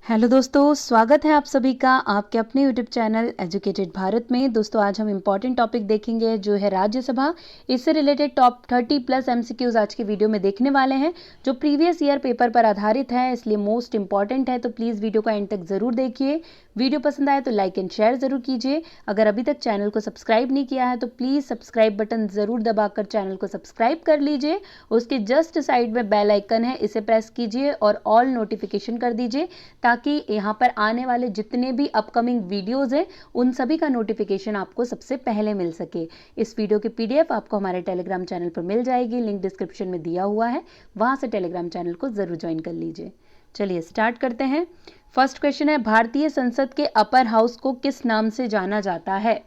Hello दोस्तों, स्वागत है आप सभी का आपके अपने यूट्यूब चैनल एजुकेटेड भारत में। दोस्तों आज हम इम्पॉर्टेंट टॉपिक देखेंगे जो है राज्यसभा। इससे रिलेटेड टॉप 30 प्लस एमसीक्यूज आज के वीडियो में देखने वाले हैं जो प्रीवियस ईयर पेपर पर आधारित है, इसलिए मोस्ट इंपॉर्टेंट है। तो प्लीज़ वीडियो को एंड तक ज़रूर देखिए। वीडियो पसंद आए तो लाइक एंड शेयर ज़रूर कीजिए। अगर अभी तक चैनल को सब्सक्राइब नहीं किया है तो प्लीज़ सब्सक्राइब बटन ज़रूर दबाकर चैनल को सब्सक्राइब कर लीजिए। उसके जस्ट साइड में बेल आइकन है, इसे प्रेस कीजिए और ऑल नोटिफिकेशन कर दीजिए ताकि यहाँ पर आने वाले जितने भी अपकमिंग वीडियोस हैं उन सभी का नोटिफिकेशन आपको सबसे पहले मिल सके। इस वीडियो की पीडीएफ आपको हमारे टेलीग्राम चैनल पर मिल जाएगी, लिंक डिस्क्रिप्शन में दिया हुआ है, वहां से टेलीग्राम चैनल को जरूर ज्वाइन कर लीजिए। चलिए स्टार्ट करते हैं। फर्स्ट क्वेश्चन है, भारतीय संसद के अपर हाउस को किस नाम से जाना जाता है?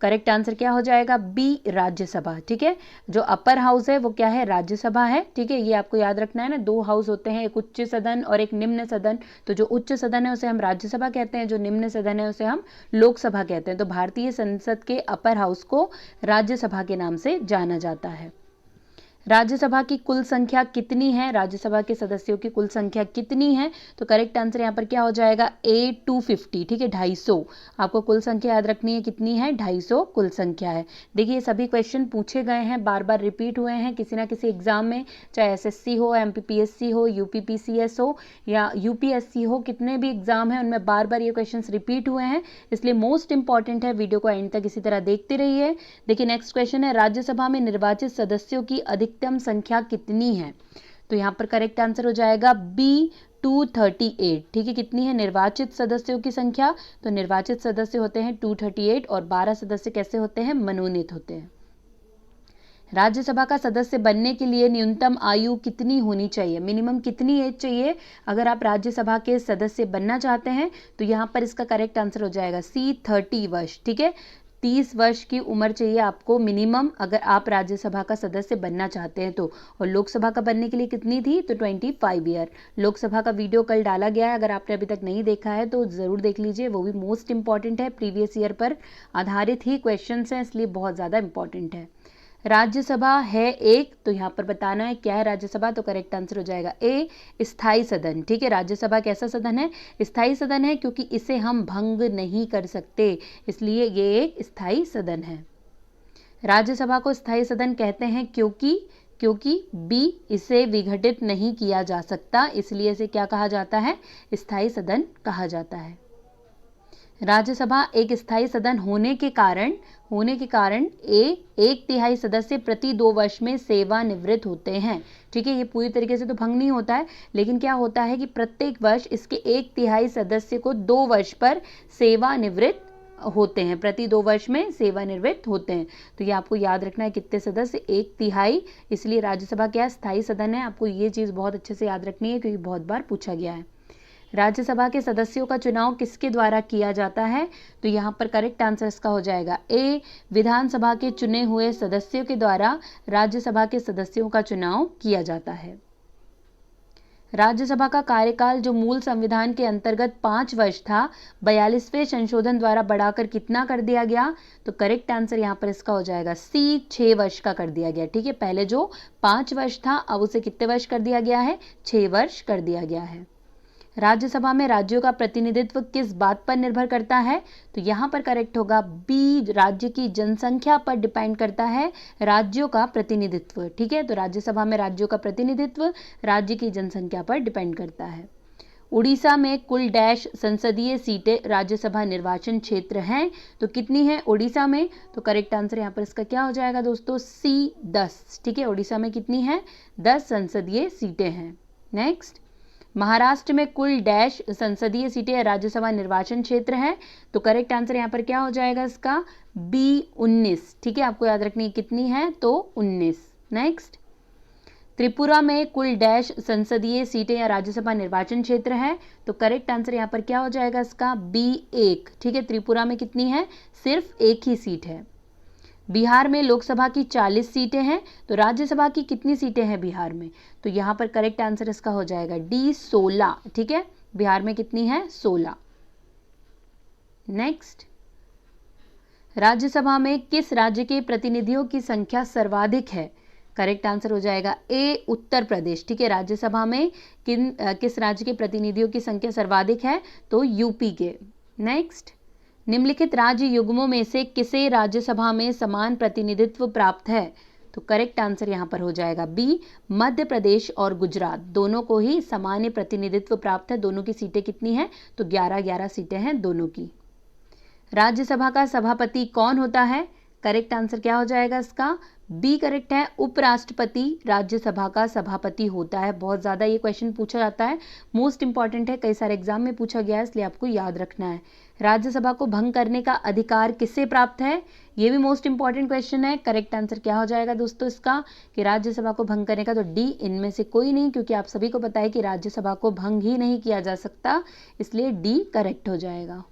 करेक्ट आंसर क्या हो जाएगा? बी, राज्यसभा। ठीक है, जो अपर हाउस है वो क्या है? राज्यसभा है। ठीक है, ये आपको याद रखना है ना, दो हाउस होते हैं, एक उच्च सदन और एक निम्न सदन। तो जो उच्च सदन है उसे हम राज्यसभा कहते हैं, जो निम्न सदन है उसे हम लोकसभा कहते हैं। तो भारतीय संसद के अपर हाउस को राज्यसभा के नाम से जाना जाता है। राज्यसभा की कुल संख्या कितनी है? राज्यसभा के सदस्यों की कुल संख्या कितनी है? तो करेक्ट आंसर यहाँ पर क्या हो जाएगा? ए 250। ठीक है, 250। आपको कुल संख्या याद रखनी है, कितनी है? 250 कुल संख्या है। देखिए सभी क्वेश्चन पूछे गए हैं, बार बार रिपीट हुए हैं किसी ना किसी एग्जाम में, चाहे एसएससी हो, एमपीपीएससी हो, यूपीपीसीएस हो या यूपीएससी हो, कितने भी एग्जाम हैं उनमें बार बार ये क्वेश्चन रिपीट हुए हैं, इसलिए मोस्ट इंपॉर्टेंट है। वीडियो को एंड तक इसी तरह देखते रहिए। देखिए नेक्स्ट क्वेश्चन है, राज्यसभा में निर्वाचित सदस्यों की अधिकतम संख्या कितनी है? तो यहाँ पर करेक्ट आंसर हो जाएगा बी 238। ठीक है, कितनी है निर्वाचित सदस्यों की संख्या? तो निर्वाचित सदस्य होते हैं 238 और 12 सदस्य कैसे होते हैं? मनोनीत होते हैं। राज्यसभा का सदस्य बनने के लिए न्यूनतम आयु कितनी होनी चाहिए? मिनिमम कितनी एज चाहिए अगर आप राज्यसभा के सदस्य बनना चाहते हैं? तो यहाँ पर इसका करेक्ट आंसर हो जाएगा सी 30 वर्ष। ठीक है, 30 वर्ष की उम्र चाहिए आपको मिनिमम अगर आप राज्यसभा का सदस्य बनना चाहते हैं तो। और लोकसभा का बनने के लिए कितनी थी? तो 25 ईयर। लोकसभा का वीडियो कल डाला गया है, अगर आपने अभी तक नहीं देखा है तो ज़रूर देख लीजिए, वो भी मोस्ट इंपॉर्टेंट है, प्रीवियस ईयर पर आधारित ही क्वेश्चन हैं, इसलिए बहुत ज़्यादा इंपॉर्टेंट है। राज्यसभा है एक, तो यहाँ पर बताना है क्या है राज्यसभा। तो करेक्ट आंसर हो जाएगा ए, स्थायी सदन। ठीक है, राज्यसभा कैसा सदन है? स्थायी सदन है, क्योंकि इसे हम भंग नहीं कर सकते, इसलिए ये एक स्थायी सदन है। राज्यसभा को स्थायी सदन कहते हैं क्योंकि बी, इसे विघटित नहीं किया जा सकता, इसलिए इसे क्या कहा जाता है? स्थायी सदन कहा जाता है। राज्यसभा एक स्थायी सदन होने के कारण एक तिहाई सदस्य प्रति 2 वर्ष में सेवानिवृत्त होते हैं। ठीक है, ये पूरी तरीके से तो भंग नहीं होता है, लेकिन क्या होता है कि प्रत्येक वर्ष इसके 1 तिहाई सदस्य को 2 वर्ष पर सेवानिवृत्त होते हैं, प्रति 2 वर्ष में सेवानिवृत्त होते हैं। तो ये आपको याद रखना है, कितने सदस्य? 1 तिहाई, इसलिए राज्यसभा क्या है? स्थायी सदन है। आपको ये चीज़ बहुत अच्छे से याद रखनी है क्योंकि बहुत बार पूछा गया है। राज्यसभा के सदस्यों का चुनाव किसके द्वारा किया जाता है? तो यहाँ पर करेक्ट आंसर इसका हो जाएगा ए, विधानसभा के चुने हुए सदस्यों के द्वारा राज्यसभा के सदस्यों का चुनाव किया जाता है। राज्यसभा का कार्यकाल जो मूल संविधान के अंतर्गत 5 वर्ष था, 42वें संशोधन द्वारा बढ़ाकर कितना कर दिया गया? तो करेक्ट आंसर यहाँ पर इसका हो जाएगा सी, 6 वर्ष का कर दिया गया। ठीक है, पहले जो 5 वर्ष था अब उसे कितने वर्ष कर दिया गया है? 6 वर्ष कर दिया गया है। राज्यसभा में राज्यों का प्रतिनिधित्व किस बात पर निर्भर करता है? तो यहाँ पर करेक्ट होगा बी, राज्य की जनसंख्या पर डिपेंड करता है राज्यों का प्रतिनिधित्व। ठीक है, तो राज्यसभा में राज्यों का प्रतिनिधित्व राज्य की जनसंख्या पर डिपेंड करता है। उड़ीसा में कुल डैश संसदीय सीटें राज्यसभा निर्वाचन क्षेत्र हैं, तो कितनी है उड़ीसा में? तो करेक्ट आंसर यहाँ पर इसका क्या हो जाएगा दोस्तों? सी, 10। ठीक है, उड़ीसा में कितनी है? 10 संसदीय सीटें हैं। नेक्स्ट, महाराष्ट्र में कुल डैश संसदीय सीटें राज्यसभा निर्वाचन क्षेत्र है, तो करेक्ट आंसर यहाँ पर क्या हो जाएगा इसका? बी, 19। ठीक है, आपको याद रखनी है कितनी है? तो 19। नेक्स्ट, त्रिपुरा में कुल डैश संसदीय सीटें या राज्यसभा निर्वाचन क्षेत्र है, तो करेक्ट आंसर यहाँ पर क्या हो जाएगा इसका? बी, 1। ठीक है, त्रिपुरा में कितनी है? सिर्फ 1 ही सीट है। बिहार में लोकसभा की 40 सीटें हैं, तो राज्यसभा की कितनी सीटें हैं बिहार में? तो यहाँ पर करेक्ट आंसर इसका हो जाएगा डी, 16। ठीक है, बिहार में कितनी है? 16। नेक्स्ट, राज्यसभा में किस राज्य के प्रतिनिधियों की संख्या सर्वाधिक है? करेक्ट आंसर हो जाएगा ए उत्तर प्रदेश। ठीक है, राज्यसभा में किस राज्य के प्रतिनिधियों की संख्या सर्वाधिक है? तो यूपी के। नेक्स्ट, निम्नलिखित राज्य युग्मों में से किसे राज्यसभा में समान प्रतिनिधित्व प्राप्त है? तो करेक्ट आंसर यहां पर हो जाएगा बी मध्य प्रदेश और गुजरात, दोनों को ही सामान्य प्रतिनिधित्व प्राप्त है। दोनों की सीटें कितनी हैं? तो 11-11 सीटें हैं दोनों की। राज्यसभा का सभापति कौन होता है? करेक्ट आंसर क्या हो जाएगा इसका? बी करेक्ट है, उपराष्ट्रपति राज्यसभा का सभापति होता है। बहुत ज़्यादा ये क्वेश्चन पूछा जाता है, मोस्ट इंपॉर्टेंट है, कई सारे एग्जाम में पूछा गया है, इसलिए आपको याद रखना है। राज्यसभा को भंग करने का अधिकार किससे प्राप्त है? ये भी मोस्ट इंपॉर्टेंट क्वेश्चन है। करेक्ट आंसर क्या हो जाएगा दोस्तों इसका कि राज्यसभा को भंग करने का? तो डी, इनमें से कोई नहीं, क्योंकि आप सभी को पता है कि राज्यसभा को भंग ही नहीं किया जा सकता, इसलिए डी करेक्ट हो जाएगा।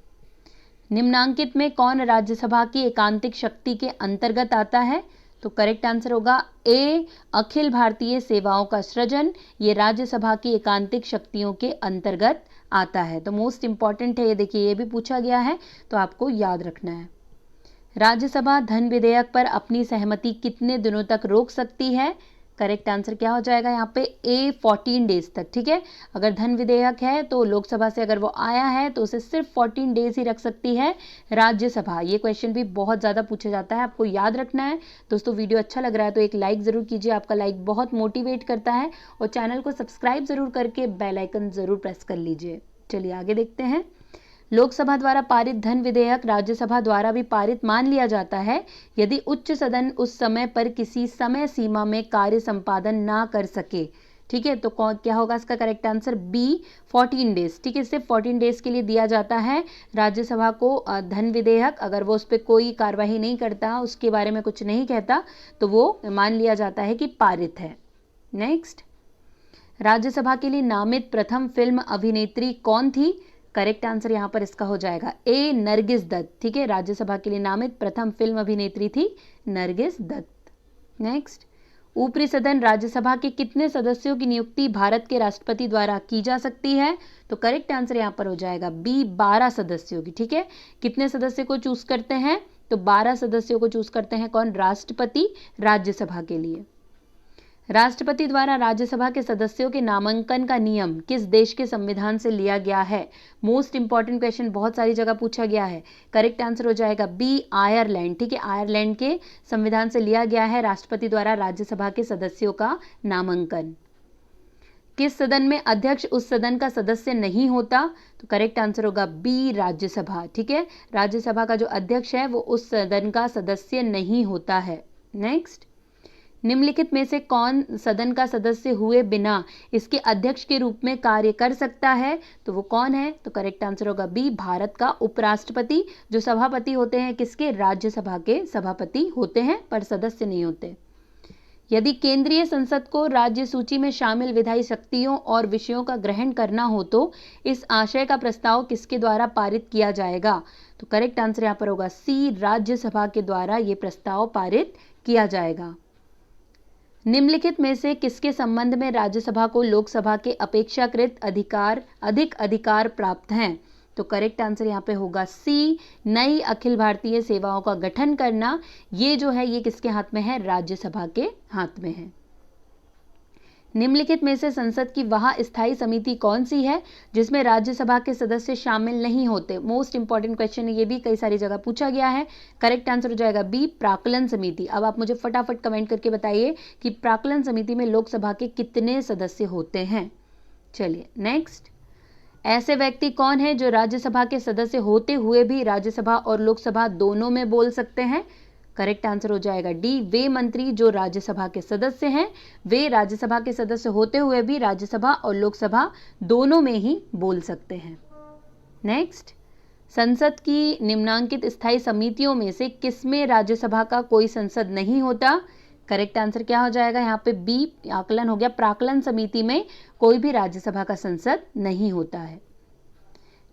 निम्नांकित में कौन राज्यसभा की एकांतिक शक्ति के अंतर्गत आता है? तो करेक्ट आंसर होगा ए अखिल भारतीय सेवाओं का सृजन, ये राज्यसभा की एकांतिक शक्तियों के अंतर्गत आता है। तो मोस्ट इंपॉर्टेंट है ये, देखिए ये भी पूछा गया है तो आपको याद रखना है। राज्यसभा धन विधेयक पर अपनी सहमति कितने दिनों तक रोक सकती है? करेक्ट आंसर क्या हो जाएगा यहाँ पे? ए 14 डेज तक। ठीक है, अगर धन विधेयक है तो लोकसभा से अगर वो आया है तो उसे सिर्फ 14 डेज ही रख सकती है राज्यसभा। ये क्वेश्चन भी बहुत ज़्यादा पूछा जाता है, आपको याद रखना है। दोस्तों वीडियो अच्छा लग रहा है तो एक लाइक ज़रूर कीजिए, आपका लाइक बहुत मोटिवेट करता है, और चैनल को सब्सक्राइब ज़रूर करके बेल आइकन ज़रूर प्रेस कर लीजिए। चलिए आगे देखते हैं। लोकसभा द्वारा पारित धन विधेयक राज्यसभा द्वारा भी पारित मान लिया जाता है यदि उच्च सदन उस समय पर किसी समय सीमा में कार्य संपादन ना कर सके। ठीक है, तो क्या होगा इसका करेक्ट आंसर? B 14 days. ठीक है, सिर्फ 14 डेज के लिए दिया जाता है राज्यसभा को धन विधेयक। अगर वो उस पर कोई कार्रवाई नहीं करता, उसके बारे में कुछ नहीं कहता, तो वो मान लिया जाता है कि पारित है। नेक्स्ट, राज्यसभा के लिए नामित प्रथम फिल्म अभिनेत्री कौन थी? करेक्ट आंसर यहाँ पर इसका हो जाएगा ए नरगिस दत्त। ठीक है, राज्यसभा के लिए नामित प्रथम फिल्म अभिनेत्री थी नरगिस दत्त। नेक्स्ट, ऊपरी सदन राज्यसभा के कितने सदस्यों की नियुक्ति भारत के राष्ट्रपति द्वारा की जा सकती है? तो करेक्ट आंसर यहाँ पर हो जाएगा बी 12 सदस्यों की। ठीक है, कितने सदस्य को चूज करते हैं? तो 12 सदस्यों को चूज करते हैं कौन? राष्ट्रपति राज्यसभा के लिए। राष्ट्रपति द्वारा राज्यसभा के सदस्यों के नामांकन का नियम किस देश के संविधान से लिया गया है? मोस्ट इंपॉर्टेंट क्वेश्चन, बहुत सारी जगह पूछा गया है। करेक्ट आंसर हो जाएगा बी आयरलैंड। ठीक है, आयरलैंड के संविधान से लिया गया है राष्ट्रपति द्वारा राज्यसभा के सदस्यों का नामांकन। किस सदन में अध्यक्ष उस सदन का सदस्य नहीं होता? तो करेक्ट आंसर होगा बी राज्यसभा। ठीक है, राज्यसभा का जो अध्यक्ष है वो उस सदन का सदस्य नहीं होता है। नेक्स्ट, निम्नलिखित में से कौन सदन का सदस्य हुए बिना इसके अध्यक्ष के रूप में कार्य कर सकता है? तो वो कौन है? तो करेक्ट आंसर होगा बी भारत का उपराष्ट्रपति, जो सभापति होते हैं किसके? राज्यसभा के सभापति होते हैं, पर सदस्य नहीं होते। यदि केंद्रीय संसद को राज्य सूची में शामिल विधायी शक्तियों और विषयों का ग्रहण करना हो तो इस आशय का प्रस्ताव किसके द्वारा पारित किया जाएगा? तो करेक्ट आंसर यहाँ पर होगा सी राज्यसभा के द्वारा ये प्रस्ताव पारित किया जाएगा। निम्नलिखित में से किसके संबंध में राज्यसभा को लोकसभा के अपेक्षाकृत अधिक अधिकार प्राप्त हैं? तो करेक्ट आंसर यहाँ पे होगा सी नई अखिल भारतीय सेवाओं का गठन करना। ये जो है ये किसके हाथ में है? राज्यसभा के हाथ में है। निम्नलिखित में से संसद की वह स्थायी समिति कौन सी है जिसमें राज्यसभा के सदस्य शामिल नहीं होते? मोस्ट इंपॉर्टेंट क्वेश्चन है, ये भी कई सारी जगह पूछा गया है। करेक्ट आंसर हो जाएगा बी प्राक्कलन समिति। अब आप मुझे फटाफट कमेंट करके बताइए कि प्राक्कलन समिति में लोकसभा के कितने सदस्य होते हैं। चलिए नेक्स्ट, ऐसे व्यक्ति कौन है जो राज्यसभा के सदस्य होते हुए भी राज्यसभा और लोकसभा दोनों में बोल सकते हैं? करेक्ट आंसर हो जाएगा डी वे मंत्री जो राज्यसभा के सदस्य हैं, वे राज्यसभा के सदस्य होते हुए भी राज्यसभा और लोकसभा दोनों में ही बोल सकते हैं। नेक्स्ट, संसद की निम्नांकित स्थायी समितियों में से किसमें राज्यसभा का कोई संसद नहीं होता? करेक्ट आंसर क्या हो जाएगा यहाँ पे? बी आकलन हो गया, प्राक्कलन समिति में कोई भी राज्यसभा का संसद नहीं होता है।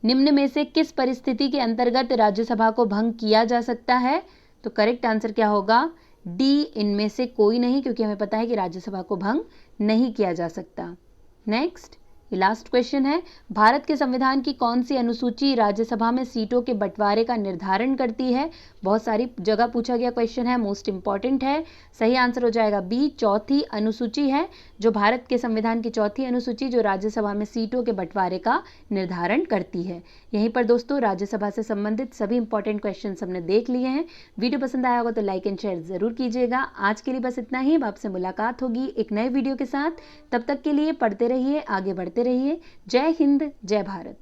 निम्न में से किस परिस्थिति के अंतर्गत राज्यसभा को भंग किया जा सकता है? तो करेक्ट आंसर क्या होगा? डी इनमें से कोई नहीं, क्योंकि हमें पता है कि राज्यसभा को भंग नहीं किया जा सकता। नेक्स्ट, ये लास्ट क्वेश्चन है, भारत के संविधान की कौन सी अनुसूची राज्यसभा में सीटों के बंटवारे का निर्धारण करती है? बहुत सारी जगह पूछा गया क्वेश्चन है, मोस्ट इंपॉर्टेंट है। सही आंसर हो जाएगा बी, चौथी अनुसूची है जो भारत के संविधान की चौथी अनुसूची जो राज्यसभा में सीटों के बंटवारे का निर्धारण करती है। यहीं पर दोस्तों राज्यसभा से संबंधित सभी इंपॉर्टेंट क्वेश्चन हमने देख लिए हैं। वीडियो पसंद आया होगा तो लाइक एंड शेयर जरूर कीजिएगा। आज के लिए बस इतना ही, अब आपसे मुलाकात होगी एक नए वीडियो के साथ। तब तक के लिए पढ़ते रहिए, आगे बढ़ते रहिए। जय हिंद, जय भारत।